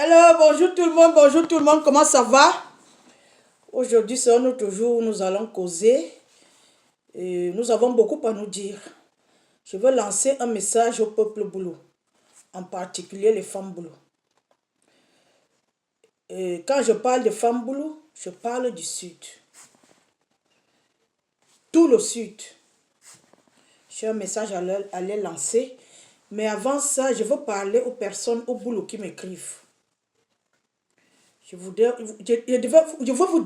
Hello, bonjour tout le monde, comment ça va? Aujourd'hui, c'est un autre jour où nous allons causer et nous avons beaucoup à nous dire. Je veux lancer un message au peuple boulot, en particulier les femmes boulot. Et quand je parle de femmes boulot, je parle du Sud. Tout le Sud. J'ai un message à les lancer. Mais avant ça, je veux parler aux personnes au boulot qui m'écrivent. Je veux vous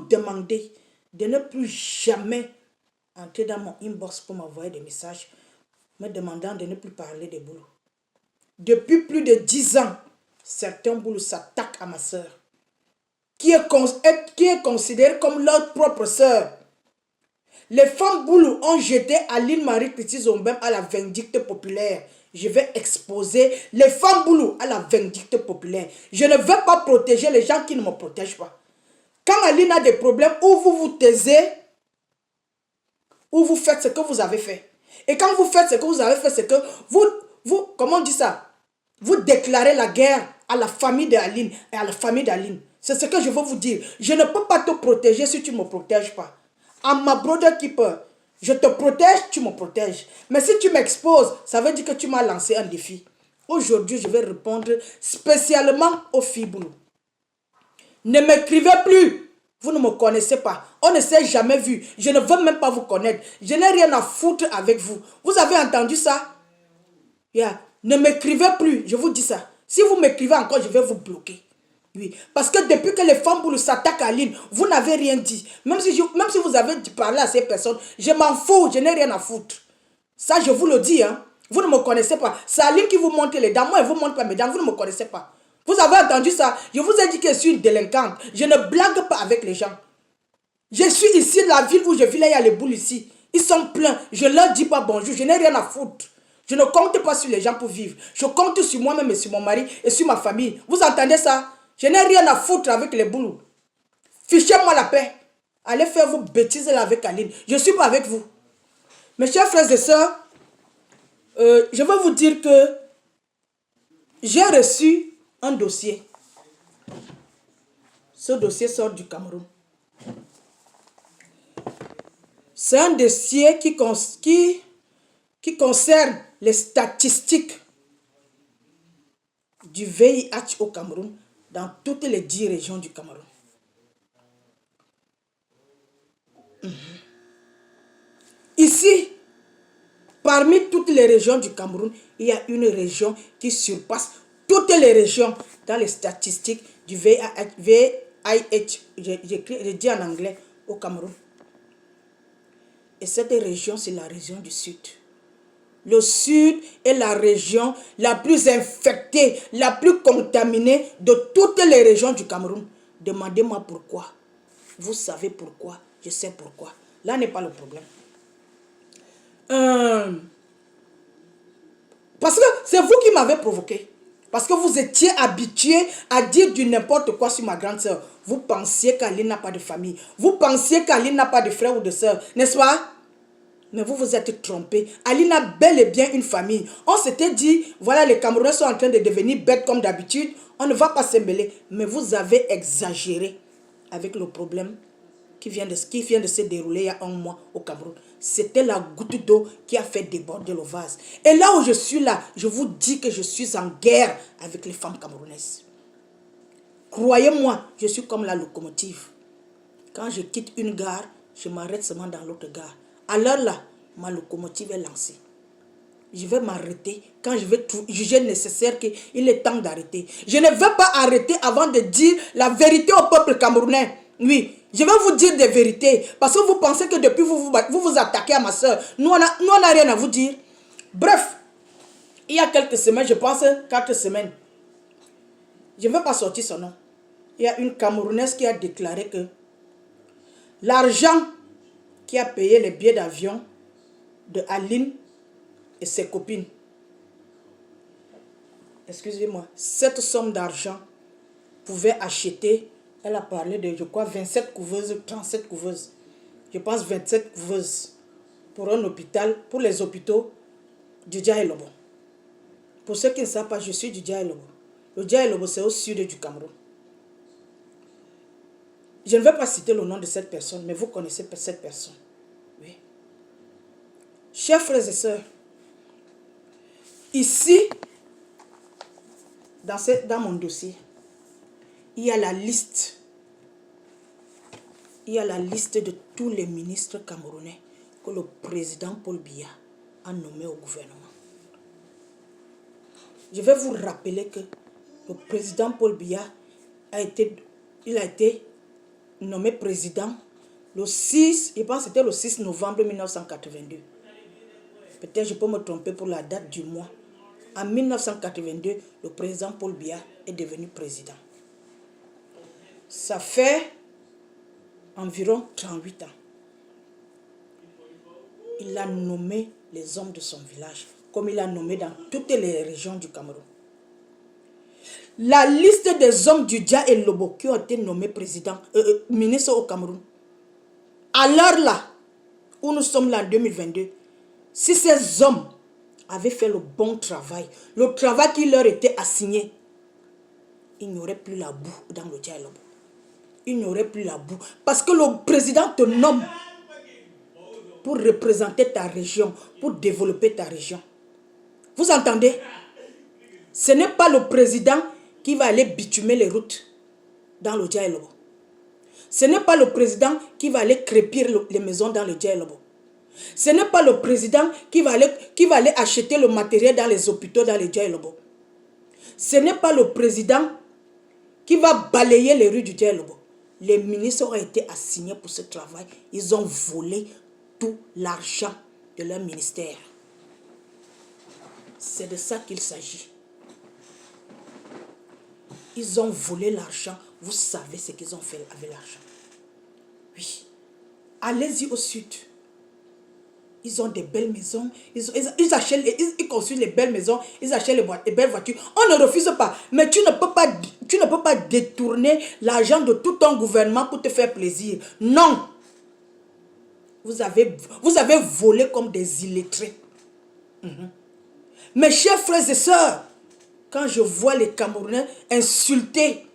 demander de ne plus jamais entrer dans mon inbox pour m'envoyer des messages me demandant de ne plus parler des boulots. Depuis plus de 10 ans, certains boulots s'attaquent à ma soeur, qui est considérée comme leur propre soeur. Les femmes boulots ont jeté Aline Marie-Christine Zombem à la vindicte populaire. Je vais exposer les femmes boulot à la vindicte populaire. Je ne veux pas protéger les gens qui ne me protègent pas. Quand Aline a des problèmes, ou vous vous taisez, ou vous faites ce que vous avez fait. Et quand vous faites ce que vous avez fait, c'est que vous, comment on dit ça? Vous déclarez la guerre à la famille d'Aline et à la famille d'Aline. C'est ce que je veux vous dire. Je ne peux pas te protéger si tu ne me protèges pas. I'm my brother keeper. Je te protège, tu me protèges. Mais si tu m'exposes, ça veut dire que tu m'as lancé un défi. Aujourd'hui, je vais répondre spécialement aux filles boulot. Ne m'écrivez plus. Vous ne me connaissez pas. On ne s'est jamais vu. Je ne veux même pas vous connaître. Je n'ai rien à foutre avec vous. Vous avez entendu ça? Yeah. Ne m'écrivez plus. Je vous dis ça. Si vous m'écrivez encore, je vais vous bloquer. Oui, parce que depuis que les femmes boulot s'attaquent à Aline, vous n'avez rien dit. Même si vous avez parlé à ces personnes, je m'en fous, je n'ai rien à foutre. Ça, je vous le dis, hein. Vous ne me connaissez pas. C'est Aline qui vous montre les dents. Moi, elle ne vous montre pas mes dents. Vous ne me connaissez pas. Vous avez entendu ça? Je vous ai dit que je suis une délinquante. Je ne blague pas avec les gens. Je suis ici, la ville où je vis, là, il y a les boules ici. Ils sont pleins. Je ne leur dis pas bonjour. Je n'ai rien à foutre. Je ne compte pas sur les gens pour vivre. Je compte sur moi-même et sur mon mari et sur ma famille. Vous entendez ça? Je n'ai rien à foutre avec les boulots. Fichez-moi la paix. Allez faire vos bêtises là avec Aline. Je ne suis pas avec vous. Mes chers frères et sœurs, je veux vous dire que j'ai reçu un dossier. Ce dossier sort du Cameroun. C'est un dossier qui concerne les statistiques du VIH au Cameroun dans toutes les 10 régions du Cameroun. Ici, parmi toutes les régions du Cameroun, il y a une région qui surpasse toutes les régions dans les statistiques du VIH, je dis en anglais, au Cameroun. Et cette région, c'est la région du Sud. Le Sud est la région la plus infectée, la plus contaminée de toutes les régions du Cameroun. Demandez-moi pourquoi. Vous savez pourquoi, je sais pourquoi. Là n'est pas le problème. Parce que c'est vous qui m'avez provoqué. Parce que vous étiez habitué à dire du n'importe quoi sur ma grande soeur. Vous pensiez qu'Aline n'a pas de famille. Vous pensiez qu'Aline n'a pas de frère ou de soeur. N'est-ce pas? Mais vous vous êtes trompé. Aline a bel et bien une famille. On s'était dit, voilà, les Camerounais sont en train de devenir bêtes comme d'habitude. On ne va pas se mêler. Mais vous avez exagéré avec le problème qui vient de se dérouler il y a un mois au Cameroun. C'était la goutte d'eau qui a fait déborder le vase. Et là où je suis là, je vous dis que je suis en guerre avec les femmes camerounaises. Croyez-moi, je suis comme la locomotive. Quand je quitte une gare, je m'arrête seulement dans l'autre gare. Alors là, ma locomotive est lancée. Je vais m'arrêter quand je vais juger nécessaire qu'il est temps d'arrêter. Je ne veux pas arrêter avant de dire la vérité au peuple camerounais. Oui, je vais vous dire des vérités. Parce que vous pensez que depuis vous attaquez à ma soeur. Nous, on n'a rien à vous dire. Bref, il y a quelques semaines, je pense 4 semaines. Je ne vais pas sortir son nom. Il y a une Camerounaise qui a déclaré que l'argent qui a payé les billets d'avion de Aline et ses copines. Excusez-moi. Cette somme d'argent pouvait acheter, elle a parlé de, je crois, 27 couveuses, 37 couveuses. Je pense 27 couveuses pour un hôpital, pour les hôpitaux du Dia Elobo. Pour ceux qui ne savent pas, je suis du Dia Elobo. Le Dja-Elobo, c'est au sud du Cameroun. Je ne vais pas citer le nom de cette personne, mais vous connaissez cette personne. Oui. Chers frères et sœurs, ici, dans mon dossier, il y a la liste. Il y a la liste de tous les ministres camerounais que le président Paul Biya a nommés au gouvernement. Je vais vous rappeler que le président Paul Biya a été nommé président le 6, je pense que c'était le 6 novembre 1982. Peut-être je peux me tromper pour la date du mois. En 1982, le président Paul Biya est devenu président. Ça fait environ 38 ans. Il a nommé les hommes de son village, comme il a nommé dans toutes les régions du Cameroun. La liste des hommes du Dja-Elobo qui ont été nommés ministres au Cameroun, à l'heure là, où nous sommes là en 2022, si ces hommes avaient fait le bon travail, le travail qui leur était assigné, il n'y aurait plus la boue dans le Dja-Elobo. Il n'y aurait plus la boue. Parce que le président te nomme pour représenter ta région, pour développer ta région. Vous entendez? Ce n'est pas le président qui va aller bitumer les routes dans le Dja-Elobo. Ce n'est pas le président qui va aller crépir les maisons dans le Dja-Elobo. Ce n'est pas le président qui va aller acheter le matériel dans les hôpitaux dans le Dja-Elobo. Ce n'est pas le président qui va balayer les rues du Dja-Elobo. Les ministres ont été assignés pour ce travail. Ils ont volé tout l'argent de leur ministère. C'est de ça qu'il s'agit. Ils ont volé l'argent. Vous savez ce qu'ils ont fait avec l'argent. Oui. Allez-y au sud. Ils ont des belles maisons. Ils construisent les belles maisons. Ils achètent les belles voitures. On ne refuse pas. Mais tu ne peux pas détourner l'argent de tout ton gouvernement pour te faire plaisir. Non. Vous avez volé comme des illettrés. Mes chers frères et sœurs, quand je vois les Camerounais insulter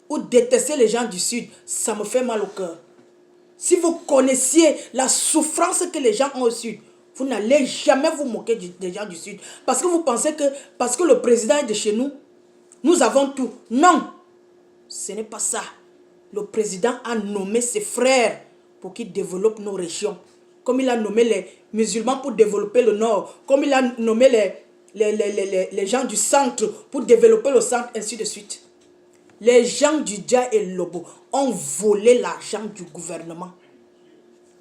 ou détester les gens du Sud, ça me fait mal au cœur. Si vous connaissiez la souffrance que les gens ont au Sud, vous n'allez jamais vous moquer des gens du Sud. Parce que vous pensez que parce que le président est de chez nous, nous avons tout. Non, ce n'est pas ça. Le président a nommé ses frères pour qu'ils développent nos régions. Comme il a nommé les musulmans pour développer le nord. Comme il a nommé les gens du centre pour développer le centre, ainsi de suite. Les gens du Dja-Elobo ont volé l'argent du gouvernement.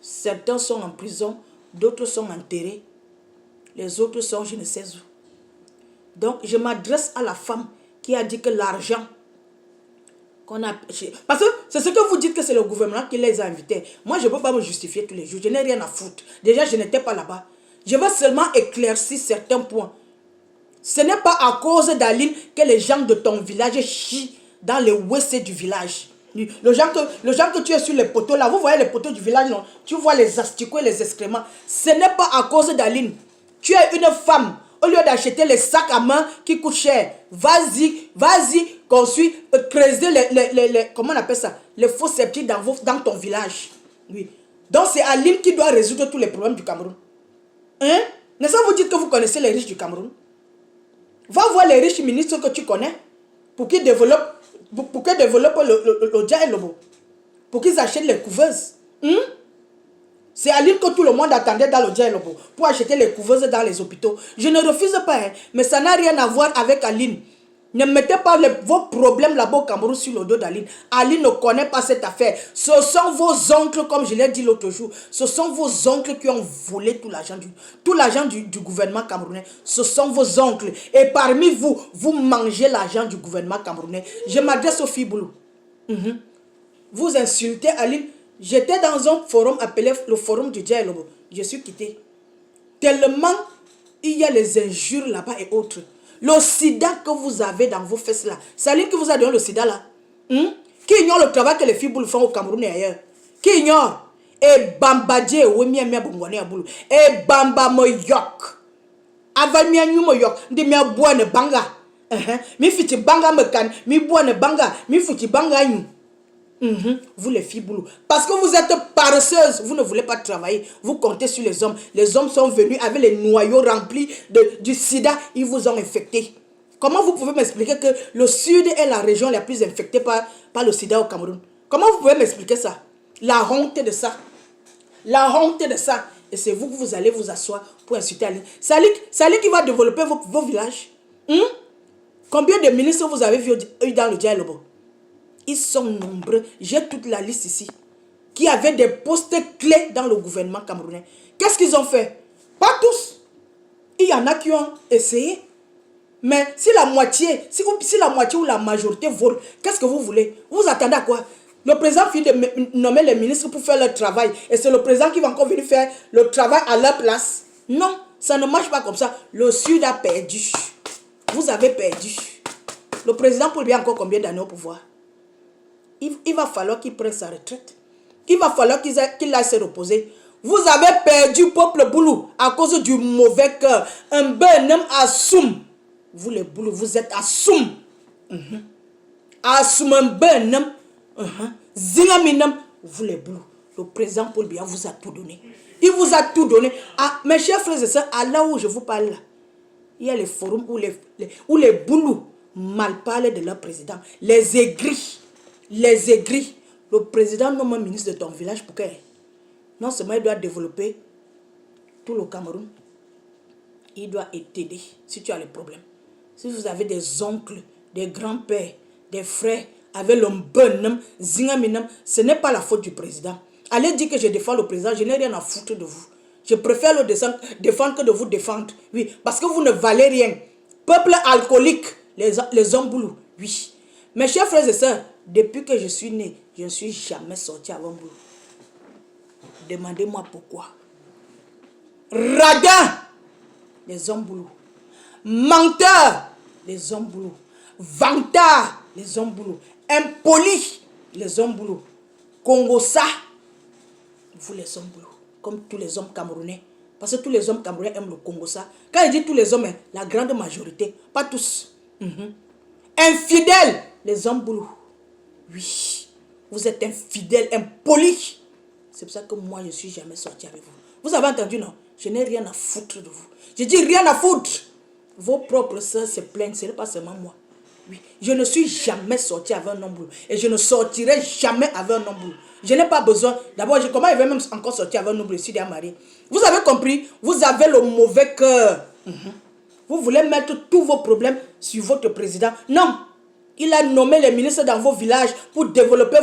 Certains sont en prison, d'autres sont enterrés, les autres sont je ne sais où. Donc je m'adresse à la femme qui a dit que l'argent qu'on a... Parce que c'est ce que vous dites que c'est le gouvernement qui les a invités. Moi je ne peux pas me justifier tous les jours, je n'ai rien à foutre. Déjà je n'étais pas là-bas. Je vais seulement éclaircir certains points. Ce n'est pas à cause d'Aline que les gens de ton village chient dans les WC du village. Le gens que tu es sur les poteaux là, vous voyez les poteaux du village, non? Tu vois les asticots et les excréments. Ce n'est pas à cause d'Aline. Tu es une femme. Au lieu d'acheter les sacs à main qui coûtent cher, vas-y, construis, creuser comment on appelle ça? Les faux septiques dans ton village. Oui. Donc c'est Aline qui doit résoudre tous les problèmes du Cameroun. Hein? N'est-ce pas vous dites que vous connaissez les riches du Cameroun? Va voir les riches ministres que tu connais pour qu'ils développent le Dja-Elobo, pour qu'ils achètent les couveuses. C'est Aline que tout le monde attendait dans le Dja-Elobo pour acheter les couveuses dans les hôpitaux. Je ne refuse pas, hein, mais ça n'a rien à voir avec Aline. Ne mettez pas vos problèmes là-bas au Cameroun sur le dos d'Aline. Aline ne connaît pas cette affaire. Ce sont vos oncles, comme je l'ai dit l'autre jour. Ce sont vos oncles qui ont volé tout l'argent du gouvernement camerounais. Ce sont vos oncles. Et parmi vous, vous mangez l'argent du gouvernement camerounais. Je m'adresse aux filles boulot. Vous insultez Aline. J'étais dans un forum appelé le forum du Dja-Elobo. Je suis quitté. Tellement il y a les injures là-bas et autres. Le sida que vous avez dans vos fesses là, c'est Aline qui vous a donné le sida là. Qui ignore le travail que les filles boules font au Cameroun et ailleurs? Qui ignore? Et bambadje, oui, mia bongwane à boulou. Et bamba mo yok. Aval mia nyumo yok. Di mia boine banga. Mi fiti banga mekan, mi boine banga, mi fiti banga you. Vous les filles boulot. Parce que vous êtes paresseuses, vous ne voulez pas travailler. Vous comptez sur les hommes. Les hommes sont venus avec les noyaux remplis du sida. Ils vous ont infecté. Comment vous pouvez m'expliquer que le sud est la région la plus infectée par le sida au Cameroun? Comment vous pouvez m'expliquer ça? La honte de ça. La honte de ça. Et c'est vous que vous allez vous asseoir pour insulter Ali. C'est Ali qui va développer vos villages. Combien de ministres vous avez vu dans le dialogue? Ils sont nombreux. J'ai toute la liste ici. Qui avaient des postes clés dans le gouvernement camerounais. Qu'est-ce qu'ils ont fait? Pas tous. Il y en a qui ont essayé. Mais si la moitié, si la moitié ou la majorité vole, qu'est-ce que vous voulez? Vous attendez à quoi? Le président finit de nommer les ministres pour faire leur travail. Et c'est le président qui va encore venir faire le travail à leur place. Non, ça ne marche pas comme ça. Le Sud a perdu. Vous avez perdu. Le président peut bien encore combien d'années au pouvoir? Il va falloir qu'il prenne sa retraite. Il va falloir qu'il aille se reposer. Vous avez perdu, peuple boulou, à cause du mauvais cœur. Un bonhomme assume. Vous les boulous, vous êtes assume. Assume un bonhomme. Zingaminam, vous les boulous. Le président Paul Biya vous a tout donné. Il vous a tout donné. Ah, mes chers frères et sœurs, à là où je vous parle là, il y a les forums où les boulous mal parlent de leur président. Les aigris. Les aigris. Le président nomme un ministre de ton village pour que non seulement il doit développer tout le Cameroun, il doit t'aider si tu as les problèmes. Si vous avez des oncles, des grands-pères, des frères avec le bonhomme, zingaminam, ce n'est pas la faute du président. Allez dire que je défends le président, je n'ai rien à foutre de vous. Je préfère le défendre que de vous défendre. Oui, parce que vous ne valez rien. Peuple alcoolique, les hommes boulous, oui. Mes chers frères et sœurs, depuis que je suis né, je ne suis jamais sorti avant boulot. Demandez-moi pourquoi. Radin, les hommes boulous. Menteurs, les hommes boulous. Vantards, les hommes boulous. Impolis, les hommes boulous. Congossa, vous les hommes boulous. Comme tous les hommes camerounais. Parce que tous les hommes camerounais aiment le Congossa. Quand je dis tous les hommes, la grande majorité, pas tous. Infidèles, les hommes boulous. Oui, vous êtes infidèles, impolis. C'est pour ça que moi, je ne suis jamais sorti avec vous. Vous avez entendu, non? Je n'ai rien à foutre de vous. Je dis rien à foutre. Vos propres sœurs se plaignent, ce n'est pas seulement moi. Oui, je ne suis jamais sorti avec un homme boulot. Et je ne sortirai jamais avec un homme boulot. Je n'ai pas besoin. D'abord, comment il va même encore sortir avec un homme boulot ici à Marie? Vous avez compris? Vous avez le mauvais cœur. Vous voulez mettre tous vos problèmes sur votre président. Non. Il a nommé les ministres dans vos villages pour développer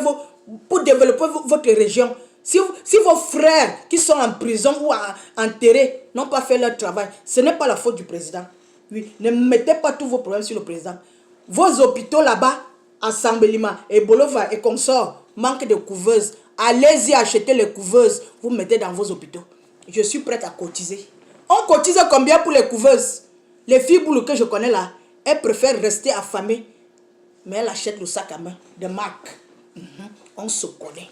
votre région. Si vos frères qui sont en prison ou enterrés n'ont pas fait leur travail, ce n'est pas la faute du président. Oui, ne mettez pas tous vos problèmes sur le président. Vos hôpitaux là-bas, à Sambelima et Bolova et consorts, manquent de couveuses. Allez-y acheter les couveuses. Vous mettez dans vos hôpitaux. Je suis prête à cotiser. On cotise combien pour les couveuses? Les filles boulot que je connais là, elles préfèrent rester affamées. Mais elles achètent le sac à main de marque. On se connaît.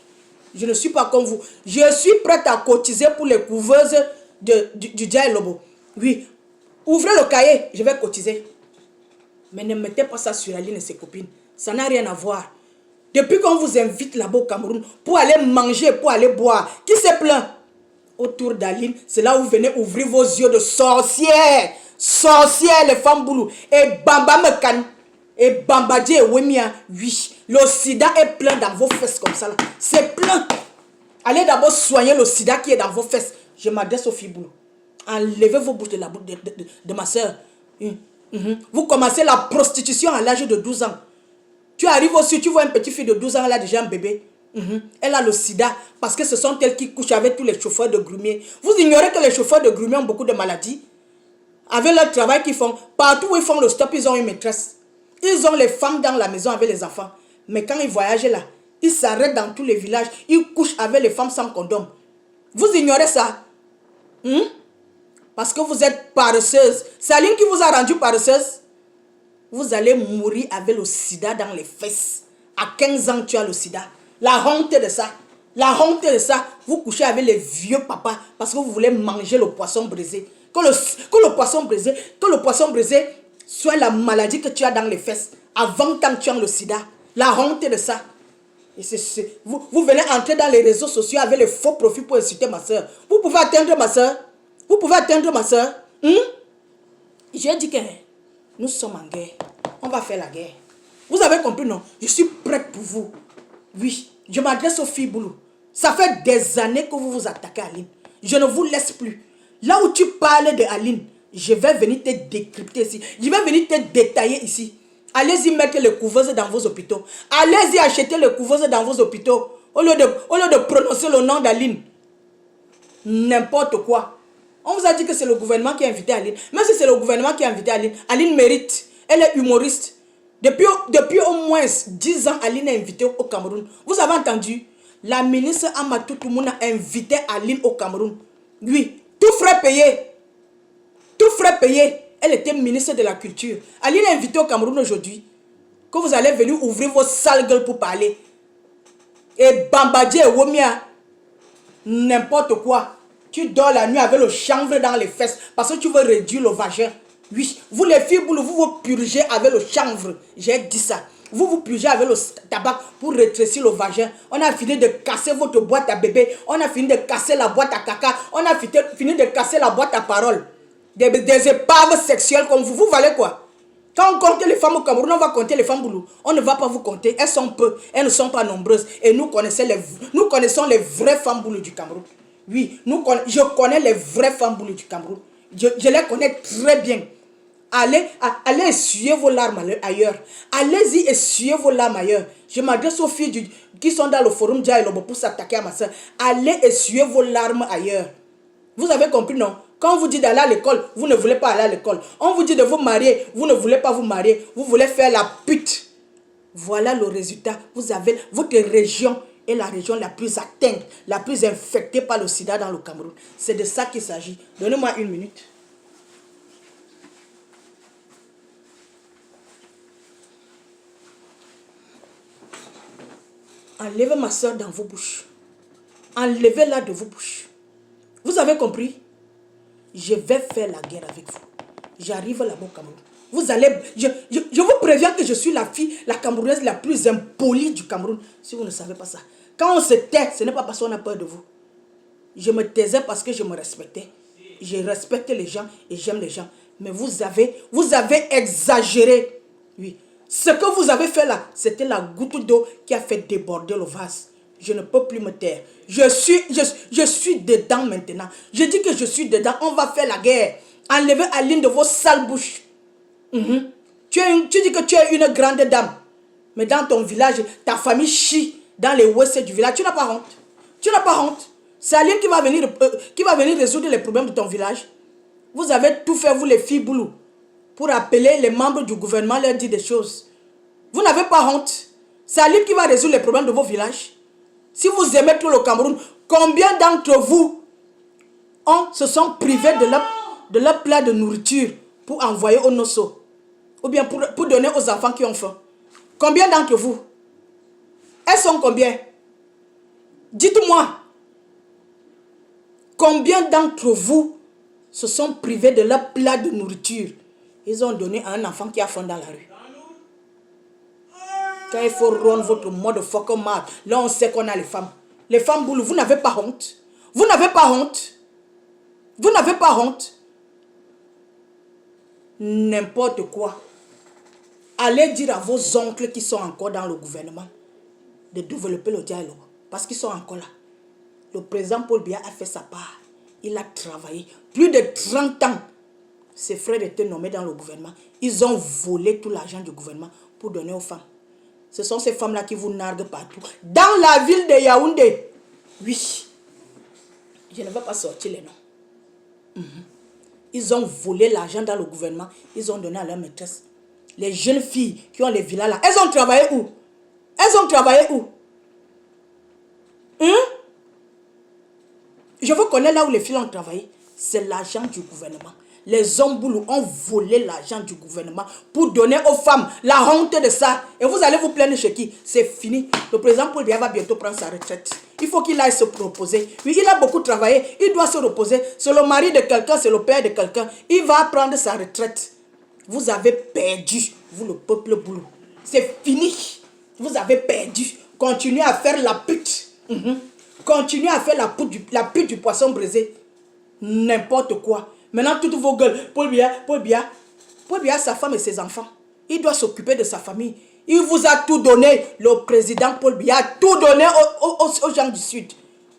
Je ne suis pas comme vous. Je suis prête à cotiser pour les couveuses du Dialobo. Oui. Ouvrez le cahier, je vais cotiser. Mais ne mettez pas ça sur Aline et ses copines. Ça n'a rien à voir. Depuis qu'on vous invite là-bas au Cameroun pour aller manger, pour aller boire, qui s'est plaint? Autour d'Aline, c'est là où vous venez ouvrir vos yeux de sorcières. Sorcières, les femmes boulou. Et Bamba Mekan. Et Bambadji et Wemia, oui. Le sida est plein dans vos fesses comme ça. C'est plein. Allez d'abord soigner le sida qui est dans vos fesses. Je m'adresse aux filles boulot. Enlevez vos bouches de la bouche de ma soeur. Vous commencez la prostitution à l'âge de 12 ans. Tu arrives aussi, tu vois une petite fille de 12 ans, elle a déjà un bébé. Elle a le sida parce que ce sont elles qui couchent avec tous les chauffeurs de grumiers. Vous ignorez que les chauffeurs de grumiers ont beaucoup de maladies. Avec leur travail qu'ils font, partout où ils font le stop, ils ont une maîtresse. Ils ont les femmes dans la maison avec les enfants. Mais quand ils voyagent là, ils s'arrêtent dans tous les villages. Ils couchent avec les femmes sans condom. Vous ignorez ça? Parce que vous êtes paresseuse. C'est Aline qui vous a rendu paresseuse. Vous allez mourir avec le sida dans les fesses. À 15 ans, tu as le sida. La honte de ça. La honte de ça. Vous couchez avec les vieux papas parce que vous voulez manger le poisson brisé. Que le poisson brisé soit la maladie que tu as dans les fesses. Avant tant que tu as le sida. La honte de ça. Et vous venez entrer dans les réseaux sociaux avec les faux profils pour insulter ma soeur. Vous pouvez atteindre ma soeur. Vous pouvez atteindre ma soeur. J'ai dit que nous sommes en guerre. On va faire la guerre. Vous avez compris, non? Je suis prête pour vous. Oui, je m'adresse aux filles boulot. Ça fait des années que vous vous attaquez à Aline. Je ne vous laisse plus. Là où tu parles de Aline, je vais venir te décrypter ici. Je vais venir te détailler ici. Allez-y mettre les couveuses dans vos hôpitaux. Allez-y acheter les couveuses dans vos hôpitaux. Au lieu de prononcer le nom d'Aline. N'importe quoi. On vous a dit que c'est le gouvernement qui a invité Aline. Même si c'est le gouvernement qui a invité Aline, Aline mérite. Elle est humoriste. Depuis au moins 10 ans, Aline est invitée au Cameroun. Vous avez entendu? La ministre Amatou Toumouna a invité Aline au Cameroun. Oui, tout frais payé. Tout frais payé. Elle était ministre de la Culture. Aline est invitée au Cameroun aujourd'hui. Que vous allez venir ouvrir vos sales gueules pour parler. Et Bambadji et Womia. N'importe quoi. Tu dors la nuit avec le chanvre dans les fesses parce que tu veux réduire le vagin. Oui, vous les filles, vous vous purgez avec le chanvre. J'ai dit ça. Vous vous purgez avec le tabac pour rétrécir le vagin. On a fini de casser votre boîte à bébé. On a fini de casser la boîte à caca. On a fini de casser la boîte à parole. Des épaves sexuelles comme vous. Vous valez quoi? Quand on compte les femmes au Cameroun, on va compter les femmes boulot. On ne va pas vous compter. Elles sont peu. Elles ne sont pas nombreuses. Et nous connaissons les vraies femmes boulot du Cameroun. Oui, je connais les vraies femmes boulot du Cameroun. Je les connais très bien. Allez essuyer vos larmes ailleurs. Allez-y essuyer vos larmes ailleurs. Je m'adresse aux filles qui sont dans le forum Dialogue pour s'attaquer à ma soeur. Allez essuyer vos larmes ailleurs. Vous avez compris, non? Quand on vous dit d'aller à l'école, vous ne voulez pas aller à l'école. On vous dit de vous marier, vous ne voulez pas vous marier. Vous voulez faire la pute. Voilà le résultat. Vous avez votre région est la région la plus atteinte, la plus infectée par le sida dans le Cameroun. C'est de ça qu'il s'agit. Donnez-moi 1 minute. Enlevez ma soeur dans vos bouches. Enlevez-la de vos bouches. Vous avez compris? Je vais faire la guerre avec vous. J'arrive là-bas au Cameroun. Vous allez... Je vous préviens que je suis la fille, la Camerounaise la plus impolie du Cameroun. Si vous ne savez pas ça. Quand on se tait, ce n'est pas parce qu'on a peur de vous. Je me taisais parce que je me respectais. Je respecte les gens et j'aime les gens. Mais vous avez exagéré. Oui. Ce que vous avez fait là, c'était la goutte d'eau qui a fait déborder le vase. Je ne peux plus me taire. Je suis dedans maintenant. Je dis que je suis dedans. On va faire la guerre. Enlevez Aline de vos sales bouches. Tu dis que tu es une grande dame. Mais dans ton village, ta famille chie dans les WC du village. Tu n'as pas honte. Tu n'as pas honte. C'est Aline qui va venir résoudre les problèmes de ton village. Vous avez tout fait, vous les filles boulot, pour appeler les membres du gouvernement, leur dire des choses. Vous n'avez pas honte. C'est Aline qui va résoudre les problèmes de vos villages. Si vous aimez tout le Cameroun, combien d'entre vous se sont privés de leur plat de nourriture pour envoyer au nosso? Ou bien pour donner aux enfants qui ont faim? Combien d'entre vous? Elles sont combien? Dites-moi. Combien d'entre vous se sont privés de leur plat de nourriture? Ils ont donné à un enfant qui a faim dans la rue. Quand il faut rendre votre mode fuck mad, là on sait qu'on a les femmes. Les femmes boulot, vous n'avez pas honte. Vous n'avez pas honte. Vous n'avez pas honte. N'importe quoi. Allez dire à vos oncles qui sont encore dans le gouvernement de développer le dialogue. Parce qu'ils sont encore là. Le président Paul Biya a fait sa part. Il a travaillé. Plus de 30 ans. Ses frères étaient nommés dans le gouvernement. Ils ont volé tout l'argent du gouvernement pour donner aux femmes. Ce sont ces femmes-là qui vous narguent partout. Dans la ville de Yaoundé. Oui. Je ne vais pas sortir les noms. Ils ont volé l'argent dans le gouvernement. Ils ont donné à leur maîtresse. Les jeunes filles qui ont les villas là. Elles ont travaillé où? Elles ont travaillé où? Je veux connaître là où les filles ont travaillé. C'est l'argent du gouvernement. Les hommes boulot ont volé l'argent du gouvernement pour donner aux femmes la honte de ça. Et vous allez vous plaindre chez qui? C'est fini. Le président Paul Biya va bientôt prendre sa retraite. Il faut qu'il aille se reposer. Oui, il a beaucoup travaillé. Il doit se reposer. C'est le mari de quelqu'un, c'est le père de quelqu'un. Il va prendre sa retraite. Vous avez perdu, vous le peuple boulot. C'est fini. Vous avez perdu. Continuez à faire la pute. Continuez à faire la pute du poisson brisé. N'importe quoi. Maintenant, toutes vos gueules. Paul Biya, sa femme et ses enfants. Il doit s'occuper de sa famille. Il vous a tout donné. Le président Paul Biya a tout donné aux gens du Sud.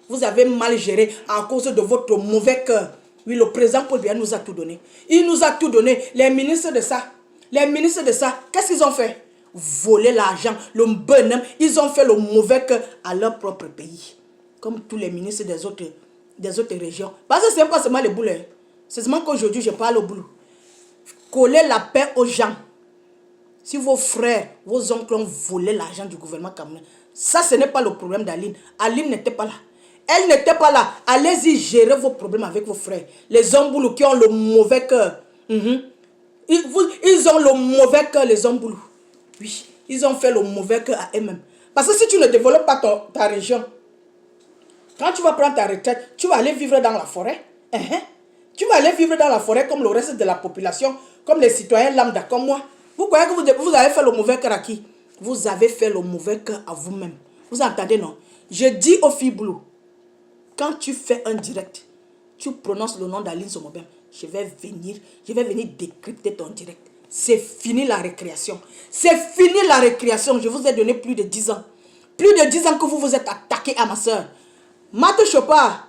Vous avez mal géré à cause de votre mauvais cœur. Oui, le président Paul Biya nous a tout donné. Il nous a tout donné. Les ministres de ça. Qu'est-ce qu'ils ont fait? Voler l'argent, le bonhomme. Ils ont fait le mauvais cœur à leur propre pays. Comme tous les ministres des autres régions. Parce que ce n'est pas seulement les boules. C'est seulement qu'aujourd'hui, je parle au boulot. Coller la paix aux gens. Si vos frères, vos oncles ont volé l'argent du gouvernement camerounais, ça, ce n'est pas le problème d'Aline. Aline n'était pas là. Elle n'était pas là. Allez-y gérer vos problèmes avec vos frères. Les hommes boulous qui ont le mauvais cœur. Ils ont le mauvais cœur, les hommes boulous. Oui, ils ont fait le mauvais cœur à eux-mêmes. Parce que si tu ne développes pas ta région, quand tu vas prendre ta retraite, tu vas aller vivre dans la forêt. Tu vas aller vivre dans la forêt comme le reste de la population, comme les citoyens lambda, comme moi. Vous croyez que vous avez fait le mauvais cœur à qui? Vous avez fait le mauvais cœur à vous-même. Vous entendez, non? Je dis aux filles boulot, quand tu fais un direct, tu prononces le nom d'Aline Somobem, je vais venir décrypter ton direct. C'est fini la récréation. C'est fini la récréation. Je vous ai donné plus de 10 ans. Plus de 10 ans que vous vous êtes attaqué à ma soeur. Mate Chopard,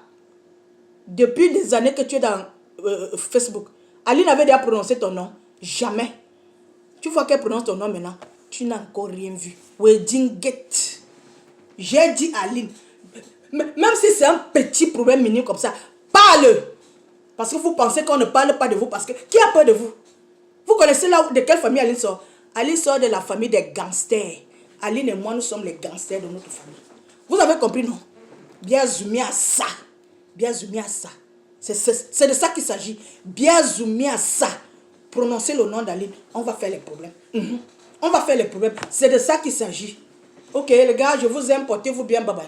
depuis des années que tu es dans Facebook, Aline avait déjà prononcé ton nom. Jamais. Tu vois qu'elle prononce ton nom maintenant. Tu n'as encore rien vu. Wedding Gate. J'ai dit Aline. Même si c'est un petit problème minime comme ça, parle. Parce que vous pensez qu'on ne parle pas de vous. Parce que qui a peur de vous? Vous connaissez là de quelle famille Aline sort? Aline sort de la famille des gangsters. Aline et moi, nous sommes les gangsters de notre famille. Vous avez compris, non? Bien zoomé à ça. Bien zoomé à ça. C'est de ça qu'il s'agit. Bien zoomé à ça. Prononcez le nom d'Aline. On va faire les problèmes. On va faire les problèmes. C'est de ça qu'il s'agit. Ok, les gars, je vous aime. Portez-vous bien. Bye bye.